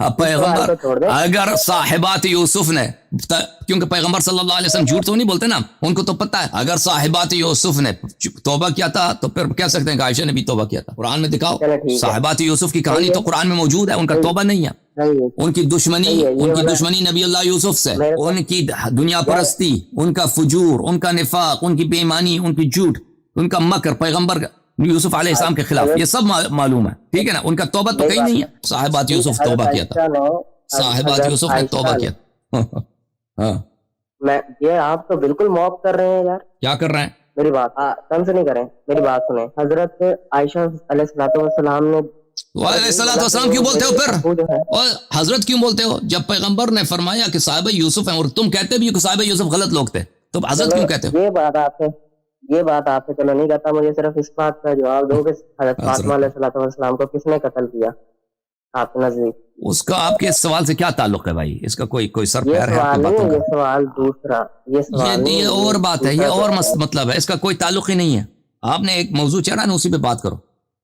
اب پیغمبر اگر صاحبات یوسف نے کیونکہ پیغمبر صلی اللہ علیہ وسلم جھوٹ تو نہیں بولتے نا, ان کو تو پتہ ہے اگر صاحبات یوسف نے توبہ کیا تھا تو پھر کہہ سکتے ہیں کہ عائشہ نے بھی توبہ کیا تھا. قرآن میں دکھاؤ صاحبات یوسف کی کہانی تو قرآن میں موجود ہے, ان کا توبہ نہیں ہے. ان کی دشمنی نبی اللہ یوسف سے, ان کی دنیا پرستی, ان کا فجور, ان کا نفاق, ان کی بے ایمانی, ان کی جھوٹ, ان کا مکر پیغمبر یوسف علیہ السلام کے خلاف, یہ سب معلوم ہے. ٹھیک ہے نا, ان کا توبہ تو کہیں نہیں ہے. صاحبات یوسف توبہ کیا تھا, صاحبات یوسف نے توبہ کیا تھا. ہاں میں یہ آپ تو بالکل موف کر رہے ہیں یار. کیا کر رہے ہیں؟ میری بات تم سے نہیں کریں, میری بات سنیں. حضرت عائشہ علیہ السلام نے علیہ السلام کیوں بولتے ہو پھر, اور حضرت کیوں بولتے ہو جب پیغمبر نے فرمایا کہ صاحب یوسف ہیں, اور تم کہتے بھی کہ صاحب یوسف غلط لوگ تھے, تو حضرت کیوں کہتے ہو؟ یہ بات آپ سے چلو نہیں کہتا, مجھے صرف اس بات کا جواب دو کہ حضرت فاطمہ علیہ السلام کو کس نے قتل کیا آپ کے نزدیک؟ اس کا آپ کے سوال سے کیا تعلق ہے بھائی؟ اس کا کوئی سر پیر ہے؟ یہ سوال دوسرا, یہ اور بات ہے, یہ اور مطلب ہے, اس کا کوئی تعلق ہی نہیں ہے. آپ نے ایک موضوع چڑھا نا, اسی پہ بات کرو.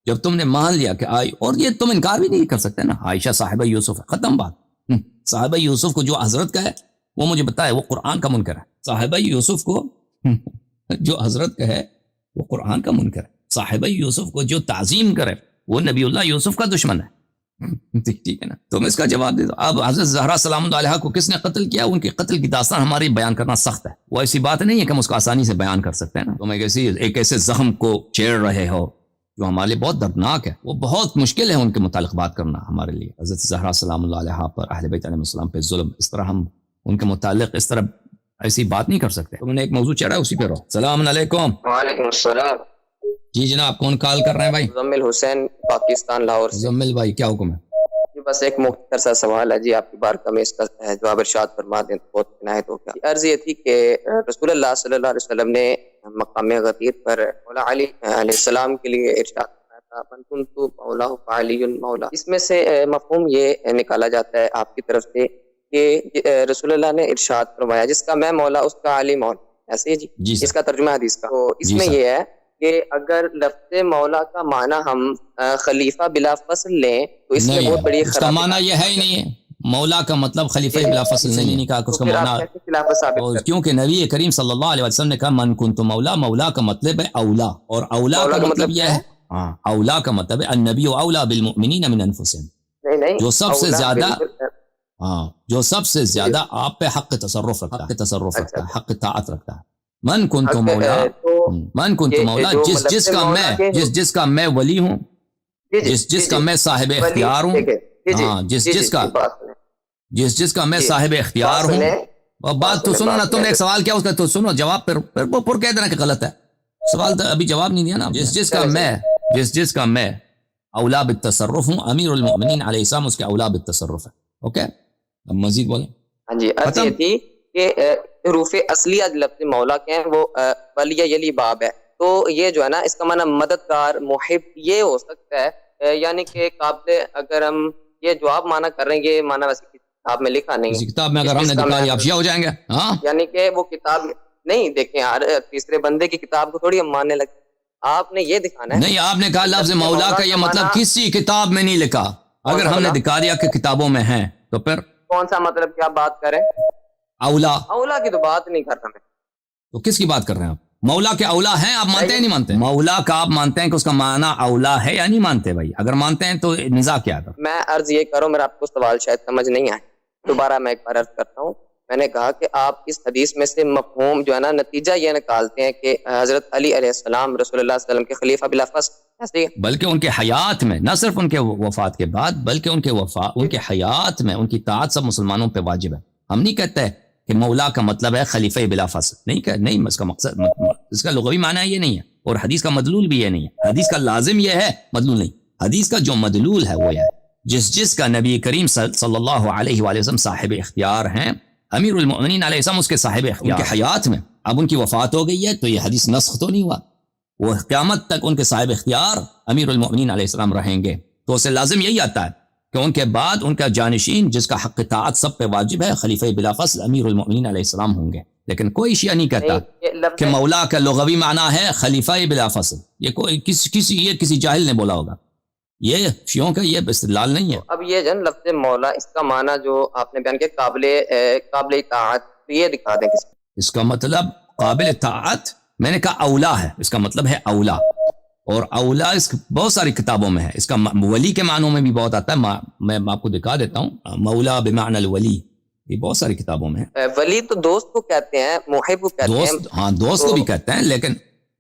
جب تم نے مان لیا کہ اور یہ تم انکار بھی نہیں کر سکتے نا, عائشہ صاحبہ یوسف ہے, ختم بات. صاحبہ یوسف کو جو حضرت کا ہے وہ مجھے بتائے, وہ قرآن کا منکر ہے. صاحبہ یوسف کو جو حضرت کا ہے وہ قرآن کا منکر ہے. صاحبہ یوسف کو جو تعظیم کرے وہ نبی اللہ یوسف کا دشمن ہے. ٹھیک ہے نا, تم اس کا جواب دے دو. اب حضرت زہرا سلام اللہ علیہ کو کس نے قتل کیا, ان کے قتل کی داستان ہماری بیان کرنا سخت ہے. وہ ایسی بات نہیں ہے کہ ہم اس کو آسانی سے بیان کر سکتے ہیں نا. تم ایک ایسے زخم کو چھیڑ رہے ہو جو ہمارے لیے بہت دردناک ہے. وہ بہت مشکل ہے ان کے متعلق بات کرنا ہمارے لیے. حضرت زہرا سلام اللہ علیہ پر اہل بیت علیہ السلام پہ ظلم, اس طرح ہم ان کے متعلق اس طرح ایسی بات نہیں کر سکتے. تم نے ایک موضوع چڑھا اسی پہ رہو. السلام علیکم. وعلیکم السلام. جی جناب, کون کال کر رہے ہیں بھائی؟ مزمل حسین, پاکستان, لاہور. مزمل بھائی کیا حکم ہے؟ بس ایک مختصر سا سوال ہے جی, آپ کی بارگاہ میں اس کا جواب ارشاد فرما دیں تو بہت عنایت ہوگا. عرض یہ تھی کہ رسول اللہ صلی اللہ علیہ وسلم نے مقام غدیر پر مولا علی علیہ السلام کے لیے ارشاد فرمایا تھا, من کنت مولا فعلی مولا. اس میں سے مفہوم یہ نکالا جاتا ہے آپ کی طرف سے کہ رسول اللہ نے ارشاد فرمایا جس کا میں مولا اس کا علی مولا, ایسے ہی جی اس کا ترجمہ حدیث کا. تو اس میں یہ ہے کہ اگر لفظ مولا کا معنی ہم خلیفہ بلا فصل لیں تو اس میں بہت بڑی خرابی. اس کا معنی یہ ہے ہی نہیں ہے, مولا کا مطلب خلیفہ بلا فصل نہیں کہا کہ اس کا معنی, کیونکہ نبی کریم صلی اللہ علیہ وسلم نے کہا من کنت مولا, مولا کا مطلب ہے اولا, اور اولا کا مطلب یہ ہے, اولا کا مطلب ہے النبی اولا بالمؤمنین من انفسهم, جو سب سے زیادہ جو سب سے زیادہ آپ پہ حق تصرف رکھتا ہے, حق طاعت رکھتا ہے. من کنت مولا, من کنت مولا, جس کا میں ولی ہوں, جس کا میں صاحب اختیار ہوں, ہاں جس کا میں صاحب اختیار ہوں. اور بات تو سنو نا, تم نے ایک سوال کیا اس کا تو سنو جواب, پھر کہہ دینا کہ غلط ہے. سوال تو ابھی جواب نہیں دیا نا. جس کا میں اولا بالتصرف ہوں, امیر المؤمنین علیہ السلام اس کے اولا بالتصرف ہے. اوکے, اب مزید بولیں. ہاں جی, ختم تھی کہ حروف اصلیہ لفظ مولا کے ہیں وہ ولی یلی باب ہے, تو یہ جو ہے نا اس کا معنی مددگار, محب, یہ ہو سکتا ہے. یعنی کہ قابل, اگر ہم یہ جواب معنی کر رہے ہیں, یہ معنی ویسے کتاب میں لکھا نہیں ہے. کتاب میں اگر ہم نے دکھا دیا آپ شیعہ ہو جائیں گے. ہاں, یعنی کہ وہ کتاب نہیں, دیکھیں یار, تیسرے بندے کی کتاب کو تھوڑی ہم ماننے لگے. آپ نے یہ دکھانا ہے. نہیں, آپ نے کہا لفظ مولا کا یہ مطلب کسی کتاب میں نہیں لکھا. اگر ہم نے دکھا دیا کہ کتابوں میں ہیں تو پھر کون سا مطلب کیا بات کریں؟ اولا کی تو بات نہیں کر رہا میں. تو کس کی بات کر رہے ہیں آپ؟ مولا کے اولا ہیں, آپ مانتے ہیں نہیں مانتے؟ مولا کا آپ مانتے ہیں کہ اس کا معنی اولا ہے یا نہیں مانتے بھائی؟ اگر مانتے ہیں تو نزاع کیا ہے؟ میں عرض یہ کروں, میرا آپ کو سوال شاید سمجھ نہیں آئے, دوبارہ میں ایک بار عرض کرتا ہوں. میں نے کہا کہ آپ اس حدیث میں سے مفہوم جو ہے نا, نتیجہ یہ نکالتے ہیں کہ حضرت علی علیہ السلام رسول اللہ صلی اللہ علیہ وسلم کے خلیفہ بلا فصل, بلکہ ان کے حیات میں, نہ صرف ان کے وفات کے بعد, بلکہ ان کے حیات میں ان کی طاعت سب مسلمانوں پہ واجب ہے. ہم نہیں کہتے کہ مولا کا مطلب ہے خلیفہ بلا فصل, نہیں, اس کا مقصد, اس کا لغوی معنی یہ نہیں ہے, اور حدیث کا مدلول بھی یہ نہیں ہے. حدیث کا لازم یہ ہے, مدلول نہیں. حدیث کا جو مدلول ہے وہ یہ ہے, جس کا نبی کریم صلی اللہ علیہ وآلہ وسلم صاحب اختیار ہیں, امیر المؤمنین علیہ السلام اس کے صاحب اختیار ان کے حیات میں. اب ان کی وفات ہو گئی ہے تو یہ حدیث نسخ تو نہیں ہوا, وہ قیامت تک ان کے صاحب اختیار امیر المؤمنین علیہ السلام رہیں گے. تو اسے لازم یہی آتا ہے کہ ان کے بعد ان کا جانشین جس کا حق طاعت سب پہ واجب ہے, خلیفہ بلا فصل امیر المؤمنین علیہ السلام ہوں گے. لیکن کوئی شیعہ نہیں کہتا کہ مولا کا لغوی معنی ہے خلیفہ بلا فصل. یہ کوئی کسی جاہل نے بولا ہوگا. یہ شیعوں کا یہ استدلال نہیں ہے. اب یہ جو لفظ مولا اس کا معنی جو آپ نے بیان کیا قابل اطاعت، تو یہ دکھا دیں کس اس کا مطلب قابل اطاعت، میں نے کہا اولا ہے، اس کا مطلب ہے اولا، اور اولا اس بہت ساری کتابوں میں ہے. اس کا ولی کے معنوں میں بھی بہت آتا ہے. میں آپ کو دکھا دیتا ہوں، مولا بمعنی الولی، یہ بہت ساری کتابوں میں ہے. ولی تو دوست کو کہتے ہیں، محب کو کہتے ہیں. دوست، ہاں دوست کو بھی کہتے ہیں، لیکن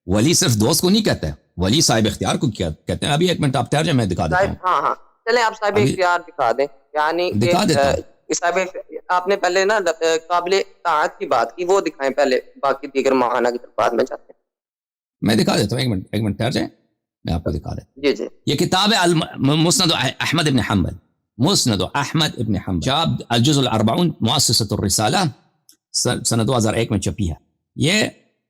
ولی صرف دوست کو نہیں کہتے ہیں، ولی صاحب اختیار کو کہتے ہیں. ابھی ایک منٹ آپ ٹھہر جائیں، میں دکھا دیتا ہوں. ہاں ہاں چلیں آپ صاحب اختیار دکھا دیں. یعنی دکھا دیتا ہوں. صاحب آپ نے پہلے نا قابل اطاعت کی بات کی، وہ دکھائیں پہلے، باقی دیگر معنی کی طرف بعد میں جاتے ہیں. میں دکھا دیتا ہوں، ایک منٹ ٹھہر جائیں، میں آپ کو دکھا دیتا ہوں. جی جی یہ کتاب ہے مسند احمد ابن حنبل، مسند احمد ابن حنبل، جاب الجزء الاربعون مؤسسۃ الرسالہ، سنہ 2001 میں چھپی ہے. یہ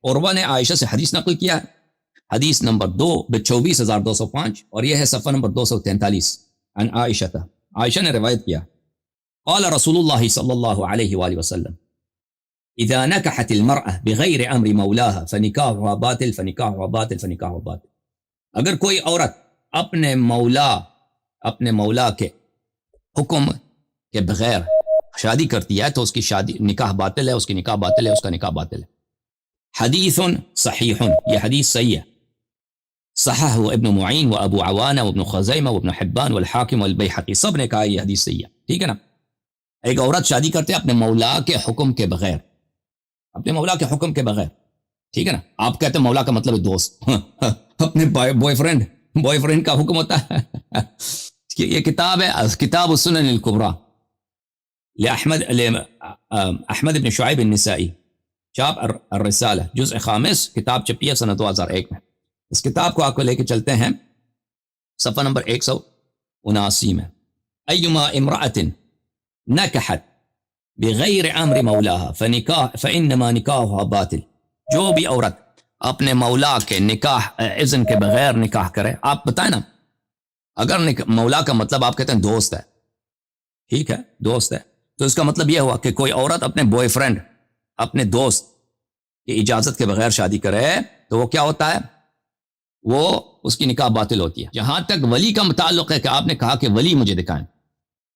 عروہ نے عائشہ سے حدیث نقل کیا ہے، حدیث نمبر 224,205، اور یہ ہے صفحہ نمبر 243. عن عائشہ، عائشہ نے روایت کیا، قال رسول اللہ صلی اللہ علیہ وآلہ وسلم اذا نکحت المرأة بغیر امر مولاها فنکاحها باطل فنکاحها باطل فنکاحها باطل. اگر کوئی عورت اپنے مولا کے حکم کے بغیر شادی کرتی ہے تو اس کی شادی نکاح باطل ہے، اس کی نکاح باطل ہے، اس کا نکاح باطل ہے. حدیث صحیح، یہ حدیث صحیح ہے. صححہ ابن معین و ابو عوانہ و ابن خزیمہ و ابن حبان والحاکم والبیحقی، سب نے کہا یہ حدیث صحیح ہے. ٹھیک ہے نا. ایک عورت شادی کرتے اپنے مولا کے حکم کے بغیر، اپنے مولا کے حکم کے بغیر. ٹھیک ہے نا. آپ کہتے ہیں مولا کا مطلب ہے دوست، اپنے بوائے فرینڈ کا حکم ہوتا ہے. یہ کتاب ہے کتاب السنن الکبریٰ احمد بن شعیب النسائی، چاپ الرسالہ، جزء خامس، کتاب چھپی ہے سنہ 2001 میں. اس کتاب کو آپ کو لے کے چلتے ہیں صفحہ نمبر 179 میں. ایما امرأة نکحت بغیر امر مولاها فانما نکاحها باطل. جو بھی عورت اپنے مولا کے نکاح اذن کے بغیر نکاح کرے، آپ بتائیں نا، اگر مولا کا مطلب آپ کہتے ہیں دوست ہے، ٹھیک ہے، دوست ہے، تو اس کا مطلب یہ ہوا کہ کوئی عورت اپنے بوائے فرینڈ، اپنے دوست کی اجازت کے بغیر شادی کرے تو وہ کیا ہوتا ہے؟ وہ اس کی نکاح باطل ہوتی ہے. جہاں تک ولی کا متعلق ہے کہ آپ نے کہا کہ ولی مجھے دکھائیں،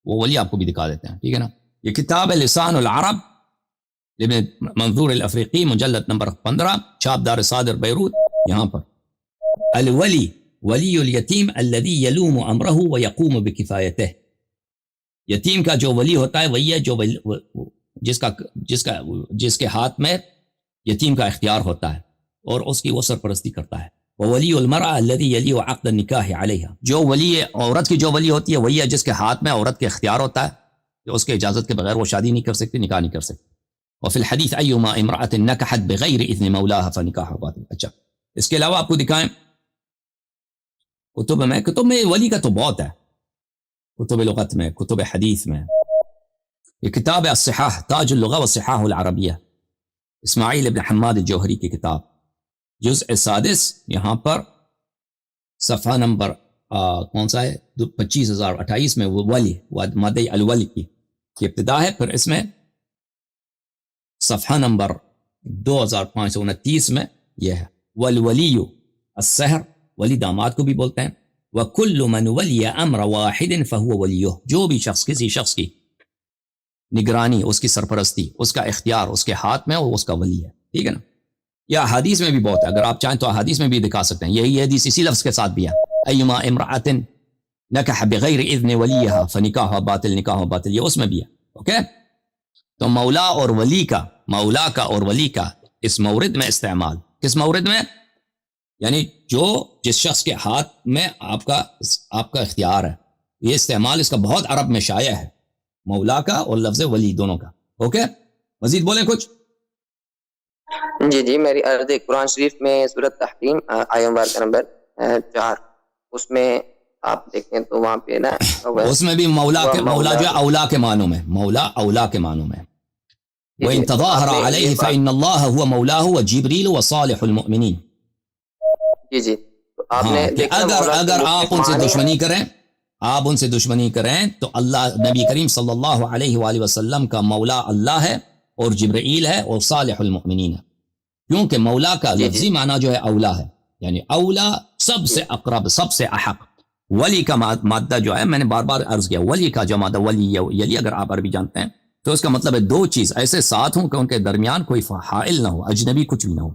وہ ولی آپ کو بھی دکھا دیتے ہیں. ٹھیک ہے نا. یہ کتاب ہے لسان العرب ابن منظور الافریقی، مجلد نمبر 15، چھاپ دار صادر بیروت. یہاں پر الولی ولی الیتیم الذی یلوم امرہ ویقوم بکفایتہ. یتیم کا جو ولی ہوتا ہے وہی ہے جو جس کے ہاتھ میں یتیم کا اختیار ہوتا ہے اور اس کی وہ سرپرستی کرتا ہے. وولی المرأة الذی یلی عقد النکاح علیہا. جو ولی عورت کی جو ولی ہوتی ہے وہی ہے جس کے ہاتھ میں عورت کے اختیار ہوتا ہے کہ اس کے اجازت کے بغیر وہ شادی نہیں کر سکتی، نکاح نہیں کر سکتی. وفی الحدیث ایما امرأة نکحت بغیر اذن مولاها فنکاحها باطل. اچھا، اس کے علاوہ آپ کو دکھائیں کتب میں ولی کا تو بہت ہے، کتب لغت میں، کتب حدیث میں. یہ کتاب ہے الصحاح، تاج اللغہ والصحاح العربیہ، اسماعیل ابن حماد الجوہری کی کتاب، جزء سادس، یہاں پر صفحہ نمبر کون سا ہے 25028 میں ولی مادہ الولی کی ابتدا ہے. پھر اس میں صفحہ نمبر 2529 میں یہ ہے والولی السحر، ولی داماد کو بھی بولتے ہیں. وَكُلُّ مَنْ وَلِيَ أَمْرَ وَاحِدٍ فَهُوَ وَلِيُّهُ. جو بھی شخص کسی شخص کی نگرانی، اس کی سرپرستی، اس کا اختیار اس کے ہاتھ میں، وہ اس کا ولی ہے. ٹھیک ہے نا. یا حدیث میں بھی بہت ہے، اگر آپ چاہیں تو حدیث میں بھی دکھا سکتے ہیں. یہی حدیث اسی لفظ کے ساتھ بھی ہے، ایما امرأة نکح بغیر اذن ولیہا فنکاحها باطل، نکاح باطل، یہ اس میں بھی ہے. اوکے. تو مولا اور ولی کا، مولا کا اور ولی کا اس مورد میں استعمال، کس مورد میں؟ یعنی جس شخص کے ہاتھ میں آپ کا اختیار ہے، یہ استعمال اس کا بہت عرب میں شائع ہے، مولا کا اور لفظ ولی دونوں کا. اوکے. مزید بولیں کچھ؟ جی جی، میری عرض قرآن شریف میں سورۃ تحریم آیہ نمبر 4، اس میں آپ دیکھیں تو وہاں پہ نا اس میں بھی مولا جو ہے اولا کے معنوں میں، مولا اولا کے معنوں میں. وَإِن تَظَاهَرَ عَلَيْهِ فَإِنَّ اللَّهَ هُوَ مَوْلَاهُ وَجِبْرِيلُ وَصَالِحُ الْمُؤْمِنِينَ. جی جی، آپ نے اگر آپ ان سے دشمنی کریں، آپ ان سے دشمنی کریں تو اللہ، نبی کریم صلی اللہ علیہ وآلہ وسلم کا مولا اللہ ہے اور جبرائیل ہے اور صالح المؤمنین ہے. کیونکہ مولا کا لفظی معنی جو ہے اولا ہے، یعنی اولا سب سے اقرب، سب سے احق. ولی کا مادہ جو ہے میں نے بار بار عرض کیا ولی کا جو مادہ ولی یلی اگر آپ عربی جانتے ہیں تو اس کا مطلب ہے دو چیز ایسے ساتھ ہوں کہ ان کے درمیان کوئی حائل نہ ہو اجنبی کچھ بھی نہ ہو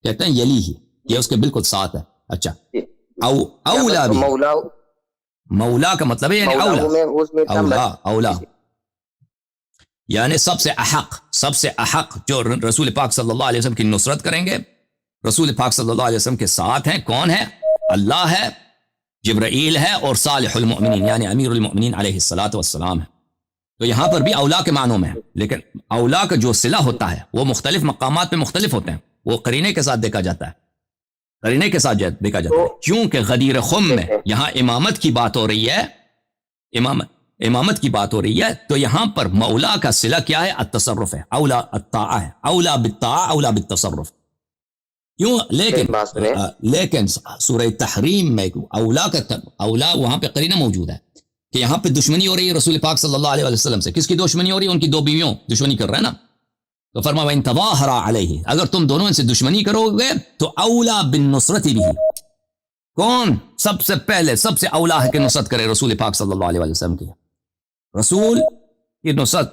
کہتے ہیں یلی ہی یہ اس کے بالکل ساتھ ہے اچھا اولا بھی مولا کا مطلب ہے یعنی اولا یعنی سب سے احق جو رسول پاک صلی اللہ علیہ وسلم کی نصرت کریں گے رسول پاک صلی اللہ علیہ وسلم کے ساتھ ہیں کون ہے اللہ ہے جبرائیل ہے اور صالح المؤمنین یعنی امیر المؤمنین علیہ الصلاۃ والسلام ہے تو یہاں پر بھی اولا کے معنوں میں ہے لیکن اولا کا جو صلہ ہوتا ہے وہ مختلف مقامات پہ مختلف ہوتے ہیں وہ قرینے کے ساتھ دیکھا جاتا ہے کیونکہ غدیر خم میں یہاں امامت کی بات ہو رہی ہے امامت کی بات ہو رہی ہے تو یہاں پر مولا کا صلہ کیا ہے التصرف ہے اولا الطاعہ ہے اولا بالطاعہ اولا بالتصرف کیوں لیکن سورہ تحریم میں اولا وہاں پہ قرینہ موجود ہے کہ یہاں پہ دشمنی ہو رہی ہے رسول پاک صلی اللہ علیہ وسلم سے کس کی دشمنی ہو رہی ہے ان کی دو بیویوں دشمنی کر رہے ہیں نا تو فرمایا وَإِن تَظَاهَرَا عَلَيْهِ اگر تم دونوں سے دشمنی کرو گے تو اولا بالنصرت بھی کون سب سے پہلے سب سے اولا ہے کہ نصرت کرے رسول پاک صلی اللہ علیہ وسلم کی رسول کی نصرت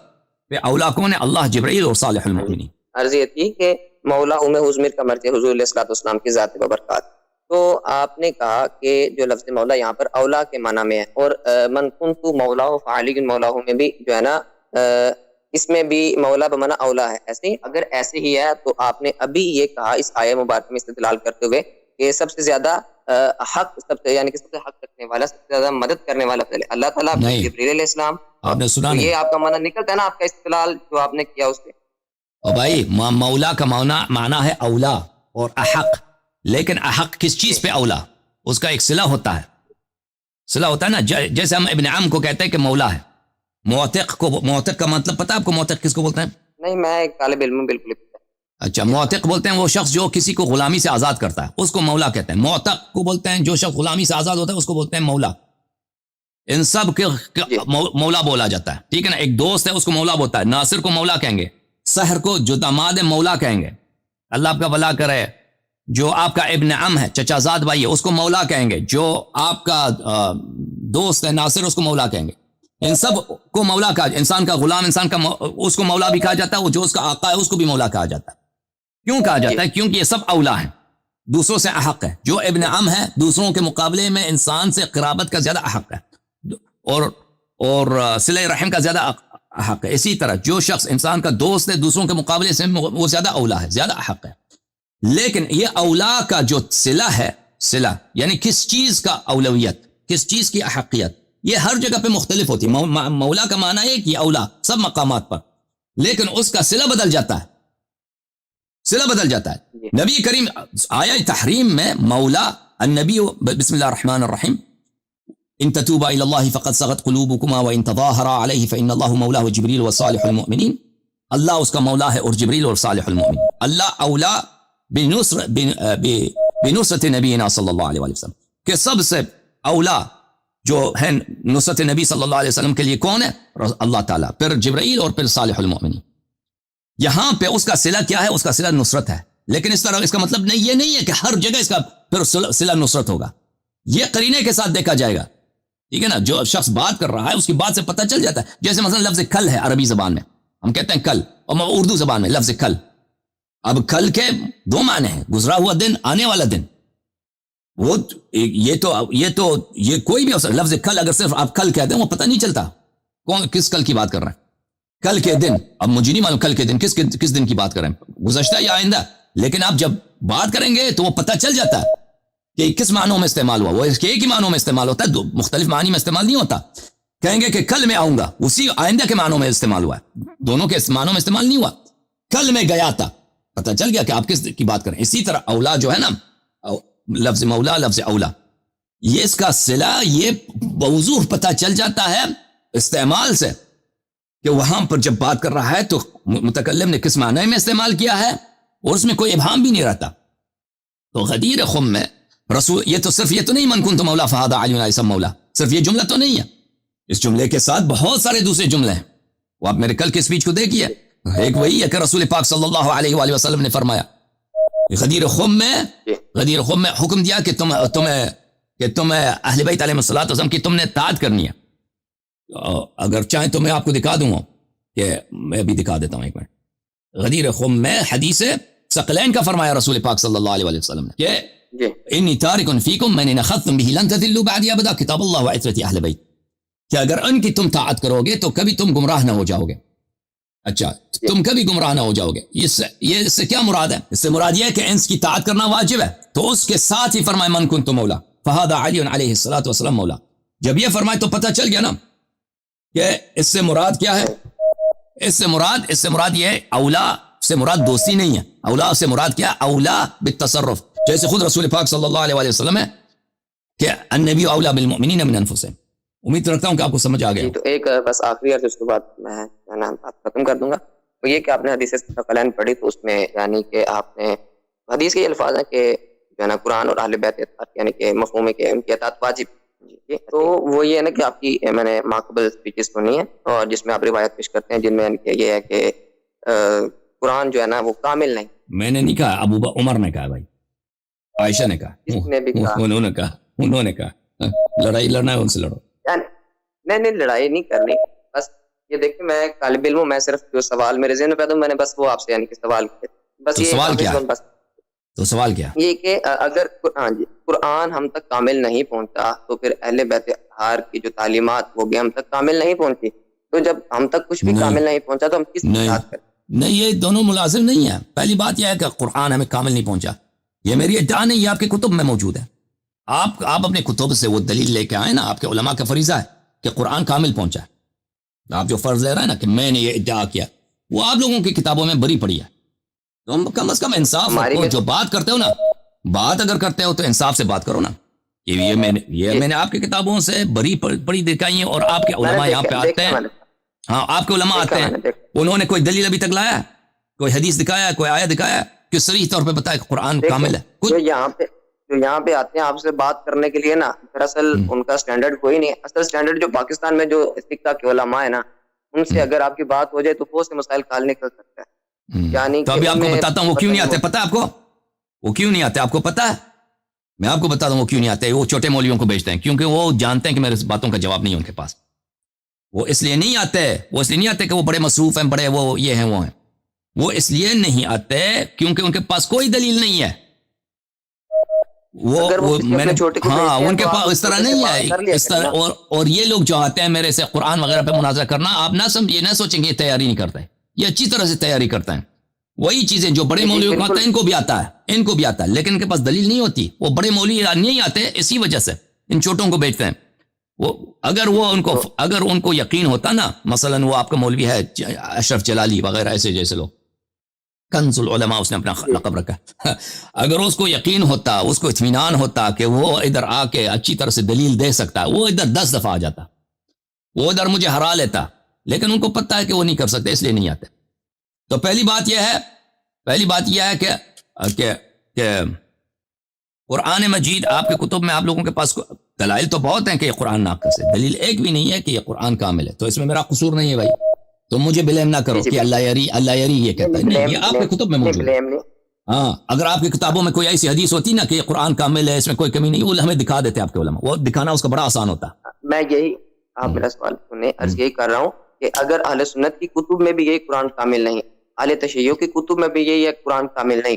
پہ اولا کون ہے اللہ جبرائیل اور صالح المؤمنین عرض یہ تھی کہ مولا حضمیر کا مرجع حضور علیہ الصلوۃ والسلام کی ذات و برکات تو آپ نے کہا کہ جو لفظ مولا یہاں پر اولا کے معنی میں ہے اور من کنت مولا فعلی مولا میں بھی جو ہے نا اس میں بھی مولا بمانا اولا ہے ایسے ہی اگر ایسے ہی ہے تو آپ نے ابھی یہ کہا اس آیہ مبارک میں استدلال کرتے ہوئے کہ سب سے زیادہ حق یعنی کہ سب سے حق رکھنے والا سب سے زیادہ مدد کرنے والا اللہ تعالیٰ جبریل علیہ السلام آپ نے سنا یہ آپ کا معنی نکلتا ہے نا آپ کا استدلال جو آپ نے کیا اس سے اور بھائی مولا کا معنی ہے اولا اور احق لیکن احق کس چیز پہ اولا اس کا ایک صلہ ہوتا ہے نا جیسے ہم ابن عم کو کہتے ہیں کہ مولا ہے معتق کا مطلب پتہ آپ کو معتق کس کو بولتے ہیں نہیں میں ایک طالب علم بالکل اچھا معتق بولتے ہیں وہ شخص جو کسی کو غلامی سے آزاد کرتا ہے اس کو مولا کہتے ہیں معتق کو بولتے ہیں جو شخص غلامی سے آزاد ہوتا ہے اس کو بولتے ہیں مولا ان سب کے مولا بولا جاتا ہے ٹھیک ہے نا ایک دوست ہے اس کو مولا بولتا ہے ناصر کو مولا کہیں گے سحر کو جو داماد ہے مولا کہیں گے اللہ آپ کا بھلا کرے جو آپ کا ابن عم ہے چچا زاد بھائی ہے اس کو مولا کہیں گے جو آپ کا دوست ہے ناصر اس کو مولا کہیں گے ان سب کو مولا کہا انسان کا غلام انسان کا اس کو مولا بھی کہا جاتا ہے وہ جو اس کا آقا ہے اس کو بھی مولا کہا جاتا ہے کیوں کہا جاتا ہے کیونکہ یہ سب اولا ہیں دوسروں سے احق ہے جو ابن عم ہے دوسروں کے مقابلے میں انسان سے قرابت کا زیادہ احق ہے اور صلہ رحم کا زیادہ احق ہے اسی طرح جو شخص انسان کا دوست ہے دوسروں کے مقابلے سے وہ زیادہ اولا ہے زیادہ احق ہے لیکن یہ اولا کا جو صلہ ہے صلہ یعنی کس چیز کا اولویت کس چیز کی احقیت یہ ہر جگہ پہ مختلف ہوتی ہے مولا کا معنی ہے کہ اولا سب مقامات پر لیکن اس کا صلہ بدل جاتا ہے نبی کریم آیہ تحریم میں مولا النبی بسم اللہ الرحمن الرحیم ان تتوبا الى الله فقد صغت قلوبكما وان تظاهرا عليه فان الله مولاه جبريل وصالح المؤمنين اللہ اس کا مولا ہے اور جبریل اور صالح المؤمنین اللہ اولا بنصرت نبینا صلی اللہ علیہ وسلم کہ سب سے اولا جو ہے نصرت نبی صلی اللہ علیہ وسلم کے لیے کون ہے اللہ تعالیٰ پھر جبرائیل اور پھر صالح المؤمنین یہاں پہ اس کا صلہ کیا ہے اس کا صلہ نصرت ہے لیکن اس طرح اس کا مطلب نہیں یہ نہیں ہے کہ ہر جگہ اس کا پھر صلہ نصرت ہوگا یہ قرینے کے ساتھ دیکھا جائے گا ٹھیک ہے نا جو شخص بات کر رہا ہے اس کی بات سے پتہ چل جاتا ہے جیسے مثلا لفظ کل ہے عربی زبان میں ہم کہتے ہیں کل اور اردو زبان میں لفظ کل اب کل کے دو معنی ہیں گزرا ہوا دن آنے والا دن وہ یہ کوئی بھی لفظ کل اگر صرف آپ کل کہتے ہیں وہ پتہ نہیں چلتا کون کس کل کی بات کر رہے ہیں کل کے دن اب مجھے نہیں معلوم کل کے دن کس دن کی بات کر رہے ہیں گزشتہ یا آئندہ لیکن آپ جب بات کریں گے تو وہ پتہ چل جاتا ہے کہ کس معنوں میں استعمال ہوا وہ اس کے ایک ہی معنوں میں استعمال ہوتا ہے مختلف معنی میں استعمال نہیں ہوتا کہیں گے کہ کل میں آؤں گا اسی آئندہ کے معنوں میں استعمال ہوا ہے دونوں کے معنوں میں استعمال نہیں ہوا کل میں گیا تھا پتہ چل گیا کہ آپ کس کی بات کریں اسی طرح اولا جو ہے نا لفظ مولا لفظ اولا یہ اس کا صلہ یہ بوضوح پتہ چل جاتا ہے استعمال سے کہ وہاں پر جب بات کر رہا ہے تو متکلم نے کس معنی میں استعمال کیا ہے اور اس میں کوئی ابہام بھی نہیں رہتا تو غدیر خم میں رسول یہ تو صرف یہ تو نہیں من کنت مولا فہذا علی علیہ مولا صرف یہ جملہ تو نہیں ہے اس جملے کے ساتھ بہت سارے دوسرے جملے ہیں وہ آپ میرے کل کے سپیچ کو دیکھیے ایک وہی ہے کہ رسول پاک صلی اللہ علیہ وآلہ وسلم نے فرمایا غدیر خم میں حکم دیا کہ تمہیں کہ تم اہل بیت علیہ الصلوۃ والسلام کی تم نے اطاعت کرنی ہے. اگر چاہیں تو میں آپ کو دکھا دوں گا کہ میں بھی دکھا دیتا ہوں ایک منٹ. غدیر خم میں حدیث ثقلین کا فرمایا رسول پاک صلی اللہ علیہ وسلم نے کہ انی تارک فیکم من ان اخذتم به لن تضلوا بعدی ابدا کتاب اللہ وعترت اہل بیت، کہ اگر ان کی تم طاعت کرو گے تو کبھی تم گمراہ نہ ہو جاؤ گے. اچھا تم کبھی گمراہ نہ ہو جاؤ گے. یہ اس سے کیا مراد ہے؟ اس سے مراد یہ ہے کہ انس کی طاعت کرنا واجب ہے. تو اس کے ساتھ ہی فرمائے من کنت مولا فہذا علی علیہ الصلوۃ والسلام مولا. جب یہ فرمائے تو پتہ چل گیا نا کہ اس سے مراد کیا ہے. اس سے مراد یہ ہے اولا سے مراد دوستی نہیں ہے. اولا سے مراد کیا؟ اولا بالتصرف، جیسے خود رسول پاک صلی اللہ علیہ وسلم ہے کہ النبی اولا بالمؤمنین من انفسهم. امید رکھتا ہوں کہ آپ کو سمجھ آ گیا. تو ایک بس آخری عرض اس کے بعد میں بات ختم کر دوں گا. تو یہ کہ آپ نے حدیث ثقلین پڑھی تو اس میں یعنی کہ آپ نے حدیث کے یہ الفاظ ہیں کہ جو ہے نا قرآن اور اہل بیت یعنی کہ مفہوم ہے کہ ان کی اطاعت واجب. تو وہ یہ ہے نا کہ آپ کی میں نے ماقبل اسپیچز سنی ہے اور جس میں آپ روایت پیش کرتے ہیں جن میں یہ ہے کہ قرآن جو ہے نا وہ کامل نہیں. میں نے نہیں کہا، ابو عمر نے کہا، بھائی عائشہ نے کہا، اس نے بھی کہا، انہوں نے کہا لڑائی لڑنا ہے ان سے لڑو. نہیں لڑائی نہیں کرنی. بس یہ دیکھیں میں طالب علم ہوں، میں صرف جو سوال میرے ذہن میں پیدا ہوں میں نے بس وہ آپ سے یعنی کہ سوال کیا. بس تو یہ سوال کیا؟ تو سوال کیا یہ کہ اگر قرآن ہم تک کامل نہیں پہنچا تو پھر اہل بیت اطہار کی جو تعلیمات وہ بھی ہم تک کامل نہیں پہنچی. تو جب ہم تک کچھ بھی کامل نہیں پہنچا تو ہم کس کی بات کریں؟ نہیں، یہ دونوں ملازم نہیں ہیں. پہلی بات یہ ہے کہ قرآن ہمیں کامل نہیں پہنچا، یہ میری ادعا نہیں، یہ آپ کے کتب میں موجود ہے. آپ اپنے کتب سے وہ دلیل لے کے آئے نا. آپ کے علماء کا فریضہ ہے کہ قرآن کامل پہنچا ہے. آپ جو فرض لے رہے ہیں نا کہ میں نے یہ ادعا کیا، وہ آپ لوگوں کی کتابوں میں بری پڑی ہے. تو کم از کم انصاف رکھو. جو بات کرتے ہو نا، بات اگر کرتے ہو تو انصاف سے بات کرو نا. یہ میں نے آپ کی کتابوں سے بری پڑی دکھائی ہیں. اور آپ کے علماء یہاں پہ آتے ہیں، ہاں آپ کے علماء آتے ہیں، انہوں نے کوئی دلیل ابھی تک لایا، کوئی حدیث دکھایا، کوئی آیت دکھایا کہ صریح طور پہ بتایا کہ قرآن کامل ہے. جو یہاں پہ آتے ہیں آپ سے بات کرنے کے لیے نا، دراصل ان کا سٹینڈرڈ کوئی نہیں ہے. اصل سٹینڈرڈ جو پاکستان میں جو فقہ کے علماء ہیں نا، ان سے اگر آپ کی بات ہو جائے تو بہت سے مسائل حل نکل سکتا ہے. یعنی تو ابھی آپ کو بتاتا ہوں وہ کیوں نہیں آتے. پتہ ہے آپ کو وہ کیوں نہیں آتے؟ آپ کو پتہ ہے؟ میں آپ کو بتاتا ہوں وہ کیوں نہیں آتے. وہ چھوٹے مولویوں کو بیچتے ہیں کیونکہ وہ جانتے ہیں کہ میرے باتوں کا جواب نہیں ہے ان کے پاس. وہ اس لیے نہیں آتے کہ وہ بڑے مصروف ہیں، بڑے وہ یہ ہیں وہ ہیں. وہ اس لیے نہیں آتے کیونکہ ان کے پاس کوئی دلیل نہیں ہے. میں نے ہاں ان کے پاس اس طرح نہیں ہے اس طرح. اور یہ لوگ جو آتے ہیں میرے سے قرآن وغیرہ پہ مناظرہ کرنا، آپ نہ سوچیں گے یہ تیاری نہیں کرتے. یہ اچھی طرح سے تیاری کرتے ہیں. وہی چیزیں جو بڑے مولویوں کو آتا ہے ان کو بھی آتا ہے لیکن ان کے پاس دلیل نہیں ہوتی. وہ بڑے مولوی نہیں آتے اسی وجہ سے ان چھوٹوں کو بیچتے ہیں. اگر ان کو یقین ہوتا نا، مثلا وہ آپ کا مولوی ہے اشرف جلالی وغیرہ ایسے جیسے لوگ، کنز العلماء اس نے اپنا لقب رکھا. اگر اس کو یقین ہوتا، اس کو اطمینان ہوتا کہ وہ ادھر آ کے اچھی طرح سے دلیل دے سکتا ہے، وہ ادھر 10 دفعہ آ جاتا، وہ ادھر مجھے ہرا لیتا. لیکن ان کو پتہ ہے کہ وہ نہیں کر سکتے اس لیے نہیں آتے. تو پہلی بات یہ ہے کہ قرآن مجید آپ کے کتب میں آپ لوگوں کے پاس دلائل تو بہت ہیں کہ یہ قرآن ناقص ہے، دلیل ایک بھی نہیں ہے کہ یہ قرآن کامل ہے. تو اس میں میرا قصور نہیں ہے بھائی. تو مجھے بلیم نہ کرو کہ اللہ یری یہ کہتا ہے. نہیں، یہ آپ کے کتب میں موجود ہے. ہاں اگر آپ کی کتابوں میں کوئی ایسی حدیث ہوتی نا کہ یہ قرآن کامل ہے، اس میں کوئی کمی نہیں، وہ ہمیں دکھا دیتے آپ کے علماء. وہ دکھانا اس کا بڑا آسان ہوتا. میں یہی آپ میرا سوال سنیں، عرض یہی کر رہا ہوں کہ اگر اہل سنت کی کتب میں بھی یہی قرآن کامل نہیں، اہل تشیع کی کتب میں بھی یہی ہے قرآن کامل نہیں،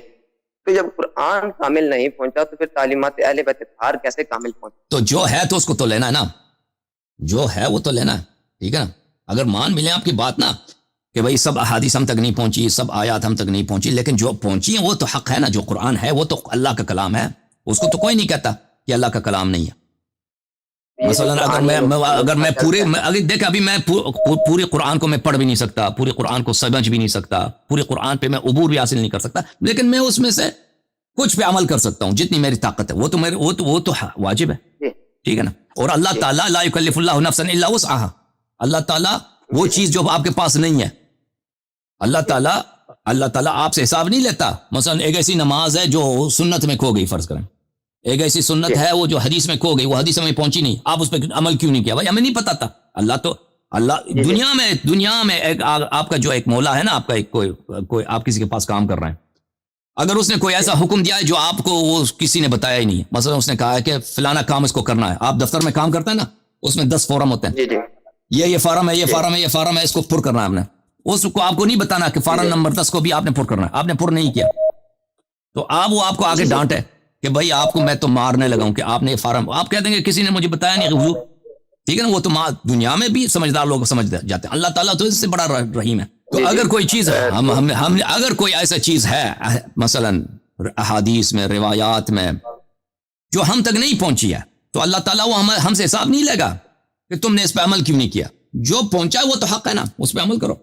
تو جب قرآن کامل نہیں پہنچا تو پھر تعلیمات اہل بیت اطہار کیسے کامل پہنچا؟ تو جو ہے تو اس کو تو لینا ہے نا، جو ہے وہ تو لینا ہے. ٹھیک ہے نا. اگر مان ملیں آپ کی بات نا کہ بھئی سب احادیث ہم تک نہیں پہنچی، سب آیات ہم تک نہیں پہنچی، لیکن جو پہنچی ہیں وہ تو حق ہے نا. جو قرآن ہے وہ تو اللہ کا کلام ہے، اس کو تو کوئی نہیں کہتا کہ اللہ کا کلام نہیں ہے. مثلا اگر میں دیکھ ابھی میں پورے قرآن کو میں پڑھ بھی نہیں سکتا، پورے قرآن کو سمجھ بھی نہیں سکتا، پورے قرآن پہ میں عبور بھی حاصل نہیں کر سکتا، لیکن میں اس میں سے کچھ پہ عمل کر سکتا ہوں جتنی میری طاقت ہے. وہ تو واجب ہے. ٹھیک ہے نا. اور اللہ تعالیٰ لا یکلف اللہ نفسا الا وسعها، اللہ تعالیٰ وہ چیز جو آپ کے پاس نہیں ہے، اللہ تعالیٰ آپ سے حساب نہیں لیتا. مثلا ایک ایسی نماز ہے جو سنت میں کھو گئی، فرض کریں ایک ایسی سنت ہے وہ جو حدیث میں کھو گئی، وہ حدیث میں پہنچی نہیں، آپ اس پہ عمل کیوں نہیں کیا؟ بھائی ہمیں نہیں پتا تھا. اللہ دنیا میں ایک آپ کا جو ایک مولا ہے نا، آپ کا ایک کوئی آپ کسی کے پاس کام کر رہے ہیں، اگر اس نے کوئی ایسا حکم دیا ہے جو آپ کو وہ کسی نے بتایا ہی نہیں، مثلا اس نے کہا ہے کہ فلانا کام اس کو کرنا ہے، آپ دفتر میں کام کرتے ہیں نا، اس میں 10 فارم ہوتے ہیں، جی جی یہ فارم ہے، یہ فارم ہے، یہ فارم ہے، اس کو پر کرنا ہے آپ نے، اس کو آپ کو نہیں بتانا کہ فارم نمبر 10 کو بھی آپ نے پر کرنا ہے، آپ نے پر نہیں کیا تو وہ آپ کو آگے ڈانٹ ہے کہ بھائی آپ کو میں تو مارنے لگا ہوں کہ آپ نے یہ فارم، آپ کہہ دیں گے کسی نے مجھے بتایا نہیں حضور، ٹھیک ہے نا، وہ تو دنیا میں بھی سمجھدار لوگ سمجھ جاتے ہیں، اللہ تعالیٰ تو اس سے بڑا رحیم ہے. تو اگر کوئی چیز ہم اگر کوئی ایسا چیز ہے مثلا احادیث میں، روایات میں، جو ہم تک نہیں پہنچی ہے، تو اللہ تعالیٰ وہ ہم سے حساب نہیں لے گا کہ تم نے اس پہ عمل کیوں نہیں کیا. جو پہنچا ہے وہ تو حق ہے نا، اس پہ عمل کرو.